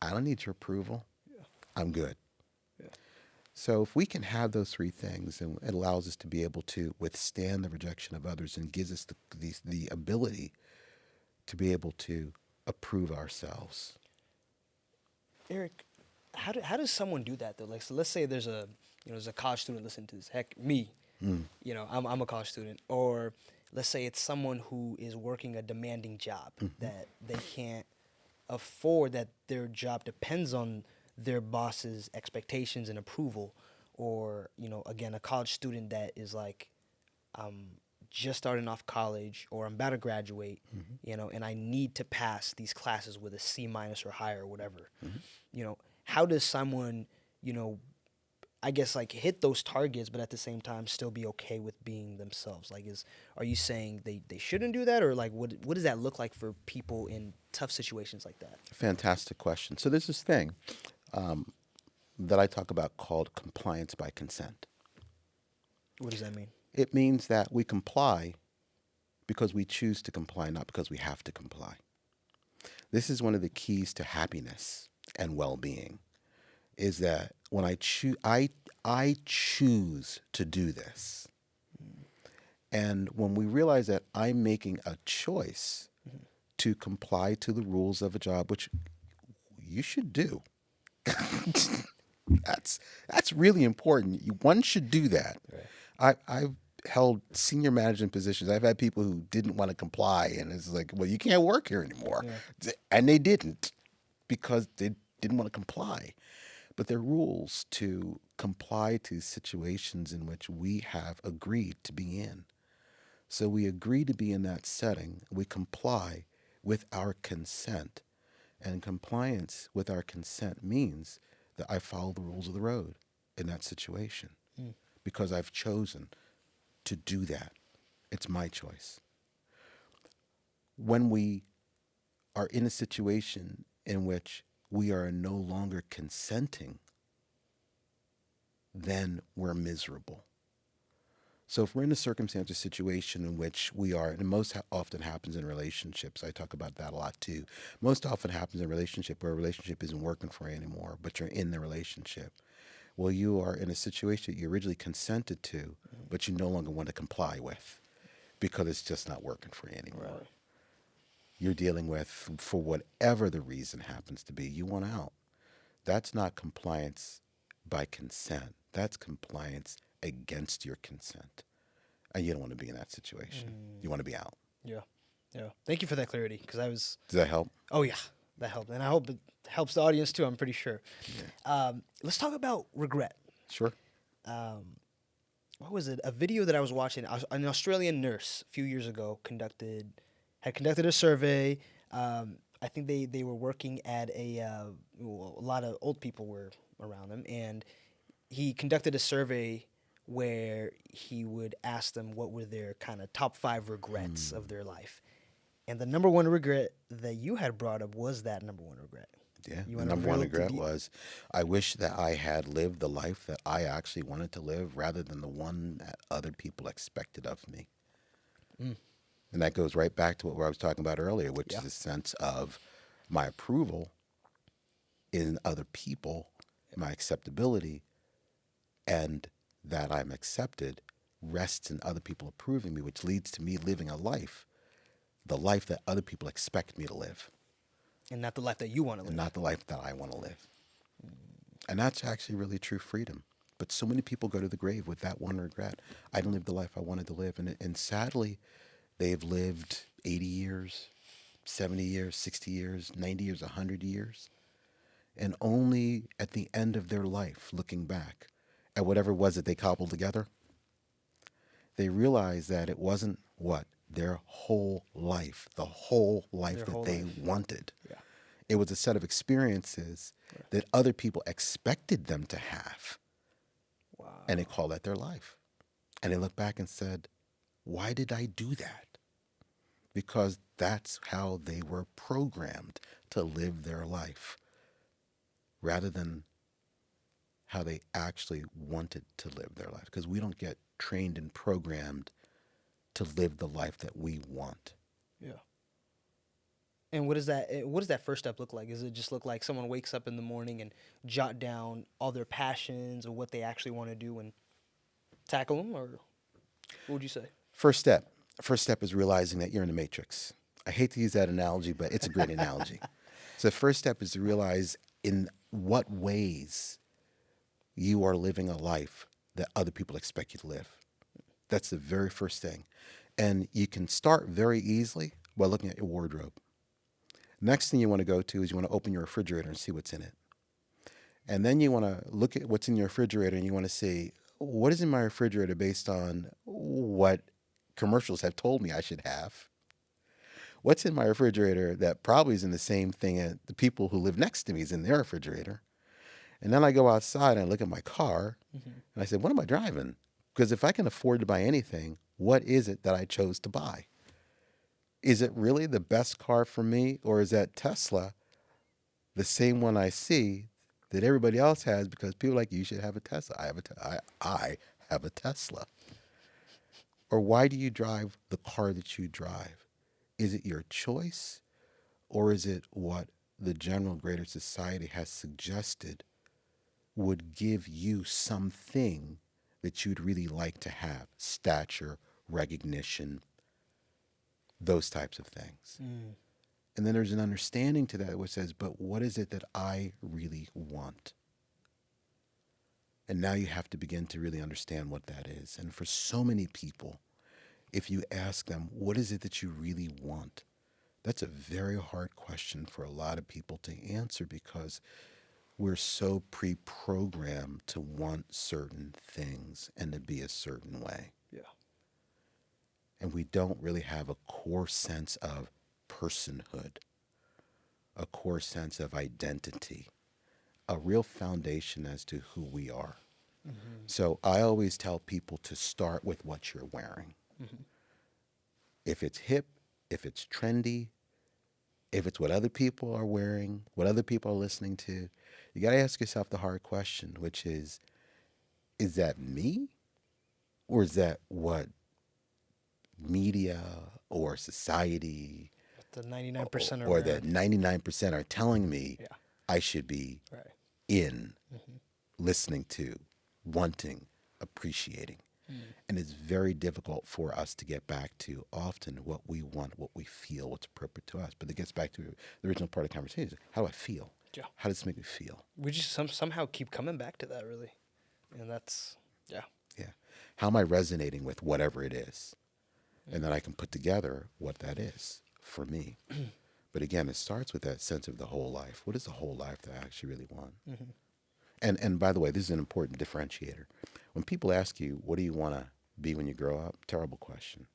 B: I don't need your approval. I'm good. So if we can have those three things, and it allows us to be able to withstand the rejection of others and gives us the ability to be able to approve ourselves.
A: Eric, how does someone do that though? Like, so let's say there's a college student listening to this. Heck, me. I'm a college student. Or let's say it's someone who is working a demanding job that they can't afford, that their job depends on their boss's expectations and approval. Or, again, a college student that is like, just starting off college or I'm about to graduate, and I need to pass these classes with a C- or higher or whatever. How does someone, I guess like hit those targets, but at the same time still be okay with being themselves? Like, are you saying they shouldn't do that, or like what does that look like for people in tough situations like that?
B: Fantastic question. So there's this thing that I talk about called compliance by consent.
A: What does that mean?
B: It means that we comply because we choose to comply, not because we have to comply. This is one of the keys to happiness and well-being, is that when I choose to do this. And when we realize that I'm making a choice to comply to the rules of a job, which you should do. That's really important. One should do that.
A: Right.
B: held senior management positions. I've had people who didn't want to comply, and it's like, well, you can't work here anymore.
A: Yeah.
B: And they didn't because they didn't want to comply. But there are rules to comply to situations in which we have agreed to be in. So we agree to be in that setting. We comply with our consent. And compliance with our consent means that I follow the rules of the road in that situation
A: Mm.
B: because I've chosen to do that. It's my choice. When we are in a situation in which we are no longer consenting, then we're miserable. So if we're in a circumstance or situation in which we are, and most often happens in relationships, I talk about that a lot too. Most often happens in a relationship where a relationship isn't working for you anymore, but you're in the relationship. Well, you are in a situation that you originally consented to, but you no longer want to comply with because it's just not working for you anymore.
A: Right.
B: You're dealing with, for whatever the reason happens to be, you want out. That's not compliance by consent. That's compliance against your consent. And you don't want to be in that situation. You want to be out.
A: Yeah. Yeah. Thank you for that clarity, because I was.
B: Does that help?
A: Oh yeah, that helped, and I hope it helps the audience too. I'm pretty sure. Let's talk about regret.
B: Sure.
A: What was it? A video that I was watching. An Australian nurse a few years ago had conducted a survey. I think they were working at well, a lot of old people were around them, and he conducted a survey where he would ask them what were their kind of top 5 regrets of their life. And the number one regret that you had brought up was that number one regret.
B: Yeah.
A: You
B: The
A: wanna
B: number one
A: reveal
B: regret was I wish that I had lived the life that I actually wanted to live rather than the one that other people expected of me. And that goes right back to what I was talking about earlier, which
A: Yeah.
B: is a sense of my approval in other people, my acceptability, and that I'm accepted rests in other people approving me, which leads to me living a life, the life that other people expect me to live,
A: and not the life that you want to
B: and
A: live.
B: not the life that I want to live. And that's actually really true freedom. But so many people go to the grave with that one regret. I didn't live the life I wanted to live. And sadly, they've lived 80 years, 70 years, 60 years, 90 years, 100 years. And only at the end of their life, looking back at whatever it was that they cobbled together, they realize that it wasn't what? Their whole life, the whole life
A: Their
B: that
A: whole
B: they
A: life.
B: wanted.
A: Yeah.
B: It was a set of experiences that other people expected them to have.
A: Wow.
B: And they call that their life. And they look back and said, why did I do that? Because that's how they were programmed to live their life rather than how they actually wanted to live their life. Because we don't get trained and programmed to live the life that we want.
A: Yeah. And what does that first step look like? Does it just look like someone wakes up in the morning and jot down all their passions or what they actually want to do and tackle them, or what would you say?
B: First step. First step is realizing that you're in the matrix. I hate to use that analogy, but it's a great analogy. So the first step is to realize in what ways you are living a life that other people expect you to live. That's the very first thing. And you can start very easily by looking at your wardrobe. Next thing you want to go to is you want to open your refrigerator and see what's in it. And then you want to look at what's in your refrigerator and you want to see what is in my refrigerator based on what commercials have told me I should have. What's in my refrigerator that probably is in the same thing that the people who live next to me is in their refrigerator. And then I go outside and I look at my car and I say, what am I driving? Because if I can afford to buy anything, what is it that I chose to buy? Is it really the best car for me, or is that Tesla the same one I see that everybody else has because people are like, you should have a Tesla. I have a Tesla. Or why do you drive the car that you drive? Is it your choice, or is it what the general greater society has suggested would give you something that you'd really like to have? Stature, recognition, those types of things. And then there's an understanding to that which says, but what is it that I really want? And now you have to begin to really understand what that is. And for so many people, if you ask them, what is it that you really want? That's a very hard question for a lot of people to answer because we're so pre-programmed to want certain things and to be a certain way.
A: Yeah.
B: And we don't really have a core sense of personhood, a core sense of identity, a real foundation as to who we are.
A: Mm-hmm.
B: So I always tell people to start with what you're wearing.
A: Mm-hmm.
B: If it's hip, if it's trendy, if it's what other people are wearing, what other people are listening to, you got to ask yourself the hard question, which is that me? Or is that what media or society
A: The 99% are
B: or that
A: wearing.
B: 99% are telling me
A: Yeah.
B: I should be
A: Right.
B: in,
A: Mm-hmm.
B: listening to, wanting, appreciating?
A: Mm.
B: And it's very difficult for us to get back to often what we want, what we feel, what's appropriate to us. But it gets back to the original part of the conversation. How do I feel?
A: Yeah.
B: How does this make me feel?
A: We just somehow keep coming back to that, really. And that's, yeah.
B: Yeah. How am I resonating with whatever it is? And then I can put together what that is for me. But again, it starts with that sense of the whole life. What is the whole life that I actually really want?
A: Mm-hmm.
B: And by the way, this is an important differentiator. When people ask you, what do you want to be when you grow up? Terrible question.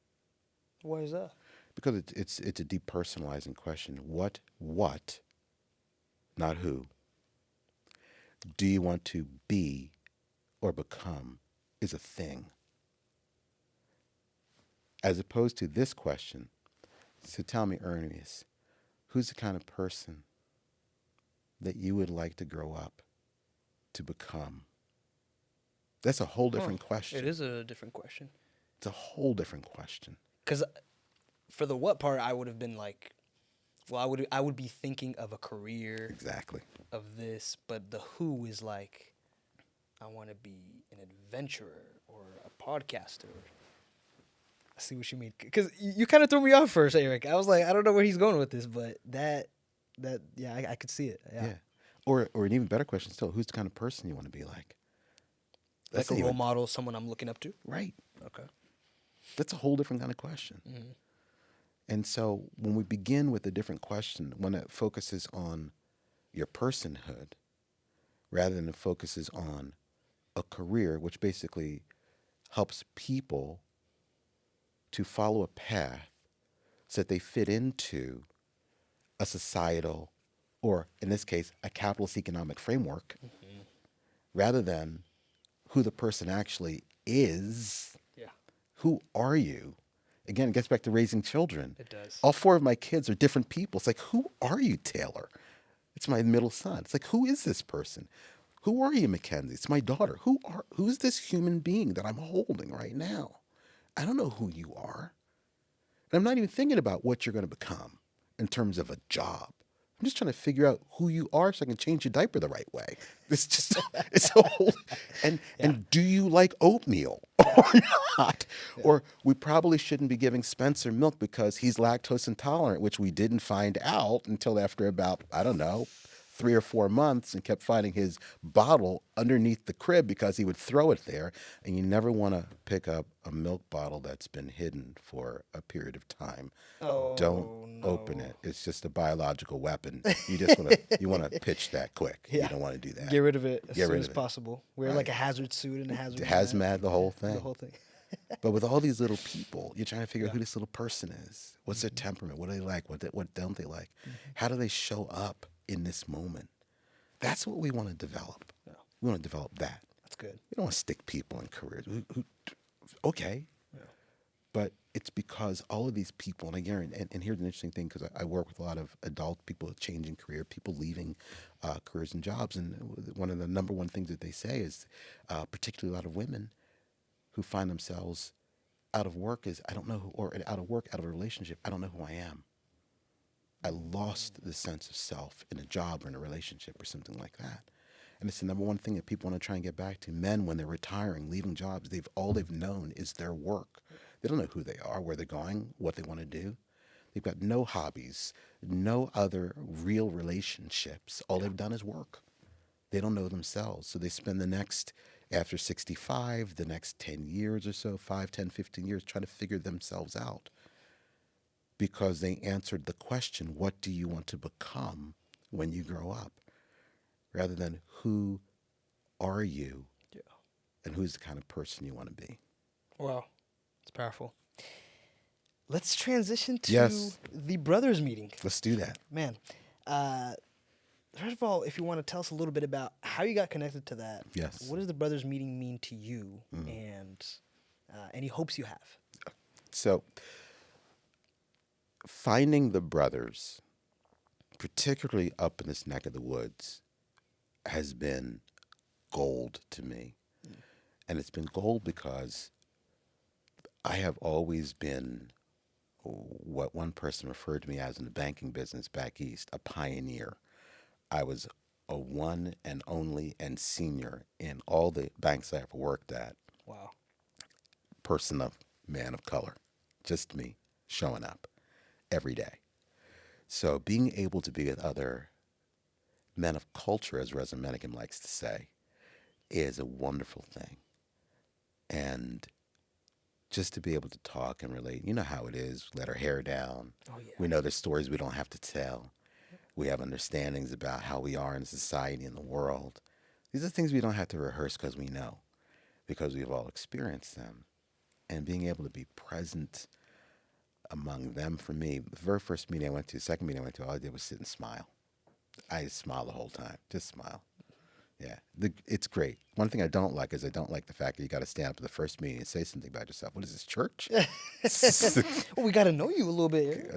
A: Why is that?
B: Because it's a depersonalizing question. What, not who, do you want to be or become is a thing. As opposed to this question, so tell me, Ernest, who's the kind of person that you would like to grow up to become? That's a whole different question.
A: It is a different question.
B: It's a whole different question.
A: Because for the what part, I would have been like, well, I would be thinking of a career
B: Exactly.
A: of this, but the who is like, I want to be an adventurer or a podcaster. I see what you mean. Because you kind of threw me off first, Eric. I was like, I don't know where he's going with this, but yeah, I could see it. Yeah.
B: Yeah. Or an even better question still, who's the kind of person you want to be like?
A: Like a role model, someone I'm looking up to.
B: Right.
A: Okay.
B: That's a whole different kind of question.
A: Mm-hmm.
B: And so when we begin with a different question, when it focuses on your personhood, rather than it focuses on a career, which basically helps people to follow a path so that they fit into a societal, or in this case, a capitalist economic framework,
A: Mm-hmm.
B: rather than who the person actually is.
A: Yeah,
B: Who are you? Again, it gets back to raising children.
A: it does.
B: All four of my kids are different people. It's like, who are you, Taylor? It's my middle son. It's like, who is this person? Who are you, Mackenzie? It's my daughter. Who's this human being that I'm holding right now? I don't know who you are. And I'm not even thinking about what you're going to become in terms of a job. I'm just trying to figure out who you are so I can change your diaper the right way. It's just, it's a whole, and do you like oatmeal or not?
A: Yeah.
B: Or we probably shouldn't be giving Spencer milk because he's lactose intolerant, which we didn't find out until after about, I don't know, 3 or 4 months, and kept finding his bottle underneath the crib because he would throw it there. And you never want to pick up a milk bottle that's been hidden for a period of time.
A: Oh,
B: Don't
A: no.
B: open it. It's just a biological weapon. You just want to pitch that quick.
A: Yeah.
B: You don't want to do that.
A: Get rid of it as
B: Get
A: soon
B: rid
A: as
B: of it.
A: possible. Wear
B: Right.
A: like a hazard suit and a hazard
B: Hazmat, the whole thing.
A: The whole thing.
B: But with all these little people, you're trying to figure out who this little person is. What's their temperament? What do they like? What don't they like? How do they show up in this moment? That's what we want to develop.
A: Yeah.
B: We want to develop that.
A: That's good.
B: We don't want to stick people in careers. Okay.
A: Yeah.
B: But it's because all of these people, and again, and here's an interesting thing, because I work with a lot of adult people changing career, people leaving careers and jobs, and one of the number one things that they say is, particularly a lot of women who find themselves out of work, is I don't know who, or out of work, out of a relationship, I don't know who I am. I lost the sense of self in a job or in a relationship or something like that. And it's the number one thing that people want to try and get back to. Men, when they're retiring, leaving jobs, all they've known is their work. They don't know who they are, where they're going, what they want to do. They've got no hobbies, no other real relationships. All they've done is work. They don't know themselves. So they spend the next After 65, the next 10 years or so, 5, 10, 15 years, trying to figure themselves out because they answered the question, what do you want to become when you grow up? Rather than who are you
A: Yeah.
B: and who's the kind of person you want to be.
A: Wow. It's powerful. Let's transition to
B: Yes.
A: the brothers meeting.
B: Let's do that.
A: Man, uh, first of all, if you want to tell us a little bit about how you got connected to that.
B: Yes.
A: What does the brothers meeting mean to you, and any hopes you have?
B: So, finding the brothers, particularly up in this neck of the woods, has been gold to me. And it's been gold because I have always been what one person referred to me as in the banking business back east, a pioneer. I was a one and only and senior in all the banks I ever worked at,
A: Wow.
B: man of color, just me showing up every day. So being able to be with other men of culture, as Reza Menachem likes to say, is a wonderful thing. And just to be able to talk and relate, you know how it is, let our hair down.
A: Oh yeah.
B: We know there's stories we don't have to tell. We have understandings about how we are in society and the world. These are things we don't have to rehearse because we know, because we've all experienced them. And being able to be present among them, for me, the very first meeting I went to, second meeting I went to, all I did was sit and smile. I just smile the whole time, just smile. Yeah, it's great. One thing I don't like is I don't like the fact that you got to stand up at the first meeting and say something about yourself. What is this, church?
A: Well, we got to know you a little bit.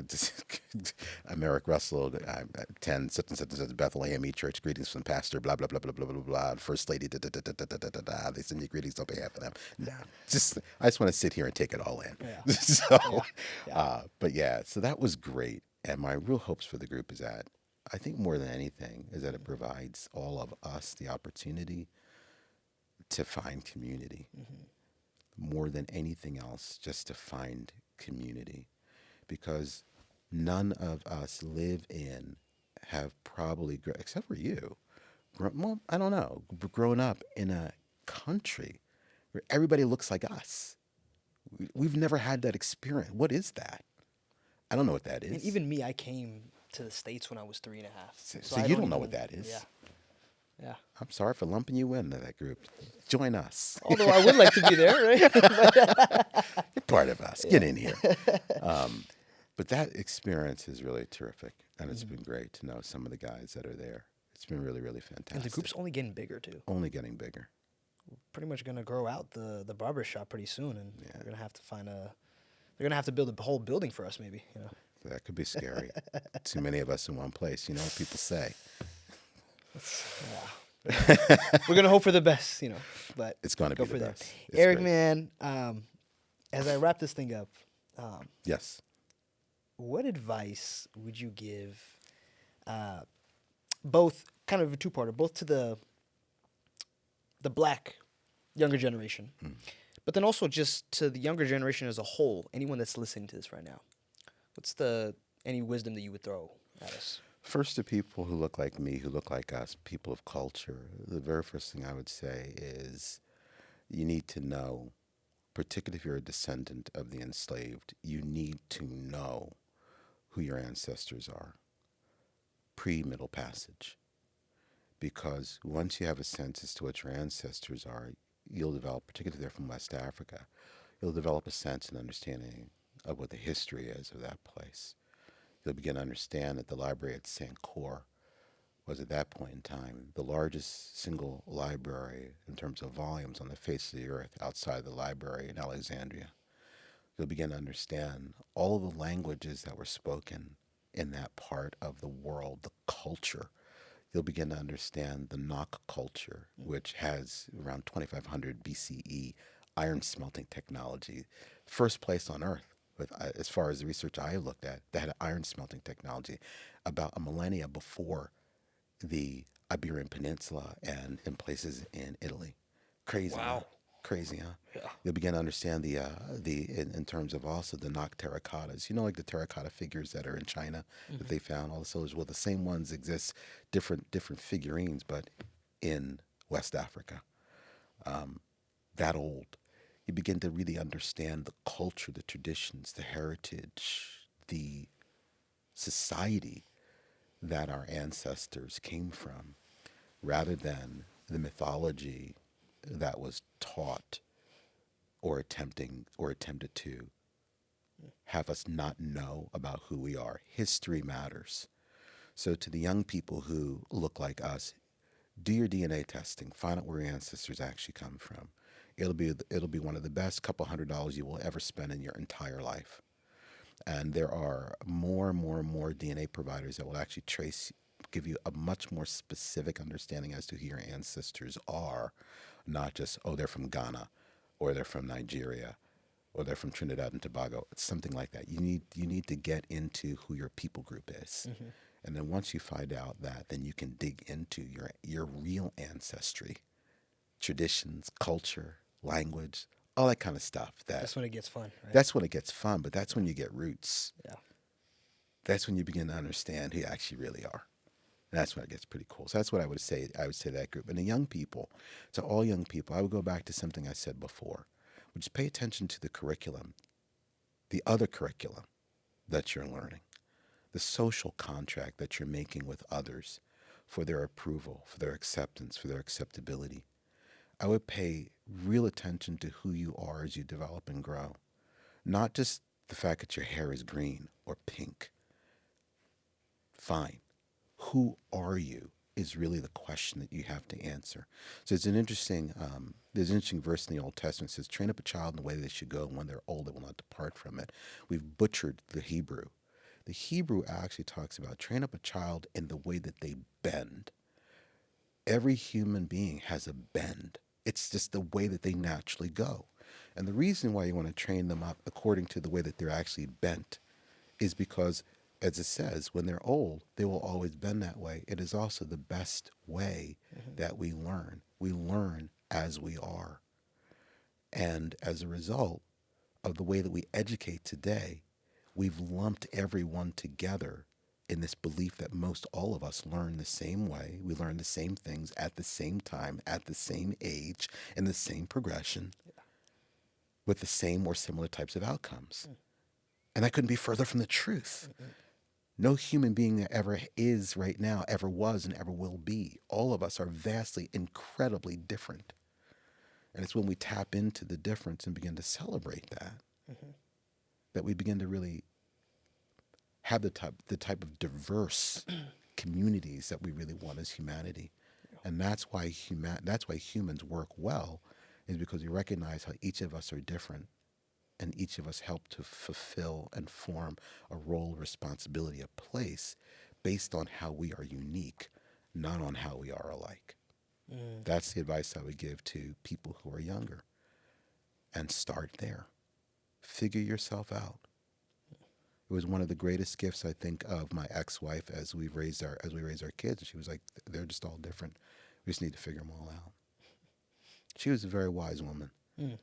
B: I'm Eric Russell. I attend such and such and such Bethlehem E Church. Greetings from Pastor. Blah blah blah blah blah blah blah. First Lady. Da, da, da, da, da, da, da, da. They send you greetings on behalf of them. No, I just want to sit here and take it all in.
A: Yeah.
B: So,
A: Yeah.
B: but yeah, so that was great. And my real hopes for the group is that I think more than anything is that it provides all of us the opportunity to find community. More than anything else, just to find community. Because none of us live in, have probably, except for you, well, I don't know, grown up in a country where everybody looks like us. We've never had that experience. What is that? I don't know what that is.
A: And even me, I came to the States when I was 3.5.
B: So
A: I
B: you don't know what that is.
A: Yeah. Yeah.
B: I'm sorry for lumping you into that group. Join us.
A: Although I would like to be there, right?
B: You're part of us. Get in here. But that experience is really terrific, and it's been great to know some of the guys that are there. It's been really, really fantastic.
A: And the group's only getting bigger too.
B: Only getting bigger.
A: Pretty much gonna grow out the barber shop pretty soon, and they're gonna have to they're gonna have to build a whole building for us, maybe. You know.
B: That could be scary. Too many of us in one place. You know what people say.
A: We're gonna hope for the best, you know. But
B: It's going to be
A: go for
B: the
A: that.
B: best. It's
A: Eric,
B: great.
A: man, as I wrap this thing up,
B: Yes.
A: what advice would you give, both kind of a two-parter, both to the black younger generation, but then also just to the younger generation as a whole, anyone that's listening to this right now? What's any wisdom that you would throw at us?
B: First, to people who look like me, who look like us, people of culture, the very first thing I would say is you need to know, particularly if you're a descendant of the enslaved, you need to know who your ancestors are, pre-Middle Passage. Because once you have a sense as to what your ancestors are, you'll develop, particularly if they're from West Africa, you'll develop a sense and understanding of what the history is of that place. You'll begin to understand that the library at Sankor was at that point in time the largest single library in terms of volumes on the face of the earth outside the library in Alexandria. You'll begin to understand all of the languages that were spoken in that part of the world, the culture. You'll begin to understand the Nok culture, which has around 2500 BCE iron smelting technology, first place on earth. With, as far as the research I looked at, that had iron smelting technology about a millennia before the Iberian Peninsula and in places in Italy. Crazy,
A: Wow.
B: huh? Crazy, huh?
A: Yeah.
B: You'll begin to understand in terms of also the Nok terracottas. You know, like the terracotta figures that are in China that they found, all the soldiers. Well, the same ones exist, different figurines, but in West Africa. that old. You begin to really understand the culture, the traditions, the heritage, the society that our ancestors came from, rather than the mythology that was taught or attempted to have us not know about who we are. History matters. So to the young people who look like us, do your DNA testing. Find out where your ancestors actually come from. It'll be one of the best couple $100 you will ever spend in your entire life. And there are more and more and more DNA providers that will actually give you a much more specific understanding as to who your ancestors are, not just, oh, they're from Ghana, or they're from Nigeria, or they're from Trinidad and Tobago. It's something like that. You need to get into who your people group is. And then once you find out that, then you can dig into your real ancestry, traditions, culture, language, all that kind of stuff.
A: That's when it gets fun, right?
B: That's when it gets fun, but that's when you get roots.
A: Yeah.
B: That's when you begin to understand who you actually really are. And that's when it gets pretty cool. So that's what I would say. I would say to that group. And the young people, to all young people, I would go back to something I said before, which is pay attention to the curriculum, the other curriculum that you're learning, the social contract that you're making with others for their approval, for their acceptance, for their acceptability. I would pay real attention to who you are as you develop and grow. Not just the fact that your hair is green or pink. Fine. Who are you is really the question that you have to answer. So it's there's an interesting verse in the Old Testament that says, train up a child in the way they should go, and when they're old, they will not depart from it. We've butchered the Hebrew. The Hebrew actually talks about train up a child in the way that they bend. Every human being has a bend. It's just the way that they naturally go. And the reason why you want to train them up according to the way that they're actually bent is because, as it says, when they're old, they will always bend that way. It is also the best way that we learn. We learn as we are. And as a result of the way that we educate today, we've lumped everyone together in this belief that most all of us learn the same way. We learn the same things at the same time, at the same age, in the same progression, with the same or similar types of outcomes. And that couldn't be further from the truth. No human being that ever is right now, ever was, and ever will be. All of us are vastly, incredibly different. And it's when we tap into the difference and begin to celebrate that, that we begin to really have the type of diverse communities that we really want as humanity. And that's why humans work well, is because we recognize how each of us are different, and each of us help to fulfill and form a role, responsibility, a place based on how we are unique, not on how we are alike. That's the advice I would give to people who are younger. And start there. Figure yourself out. It was one of the greatest gifts, I think, of my ex-wife as we raised our kids. And she was like, they're just all different. We just need to figure them all out. She was a very wise woman. Yeah.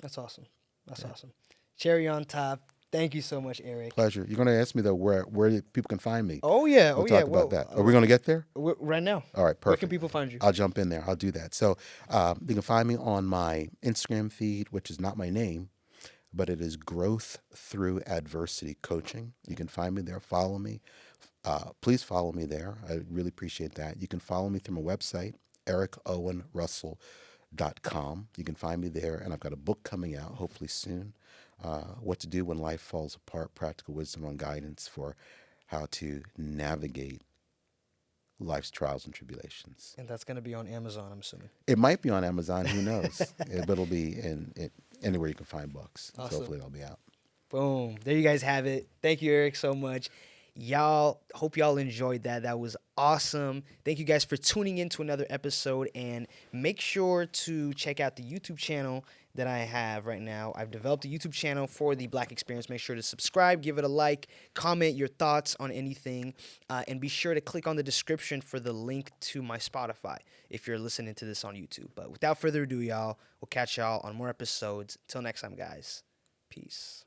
A: That's awesome. That's awesome. Cherry on top. Thank you so much, Eric.
B: Pleasure. You're going to ask me, though, where people can find me.
A: Oh, yeah.
B: We'll talk about that. Are we going to get there?
A: Right now.
B: All right, perfect.
A: Where can people find you?
B: I'll jump in there. I'll do that. So you can find me on my Instagram feed, which is not my name, but it is Growth Through Adversity Coaching. You can find me there. Follow me. Please follow me there. I really appreciate that. You can follow me through my website, ericowenrussell.com. You can find me there, and I've got a book coming out, hopefully soon, What to Do When Life Falls Apart, Practical Wisdom on Guidance for how to navigate life's trials and tribulations.
A: And that's going to be on Amazon, I'm assuming.
B: It might be on Amazon, who knows? But it'll be anywhere you can find books.
A: Awesome.
B: So hopefully it'll be out.
A: Boom. There you guys have it. Thank you, Eric, so much. Y'all, hope y'all enjoyed that. That was awesome. Thank you guys for tuning in to another episode. And make sure to check out the YouTube channel that I have right now. I've developed a YouTube channel for the Black Experience. Make sure to subscribe, give it a like, comment your thoughts on anything, and be sure to click on the description for the link to my Spotify if you're listening to this on YouTube. But without further ado, y'all, we'll catch y'all on more episodes. Until next time, guys. Peace.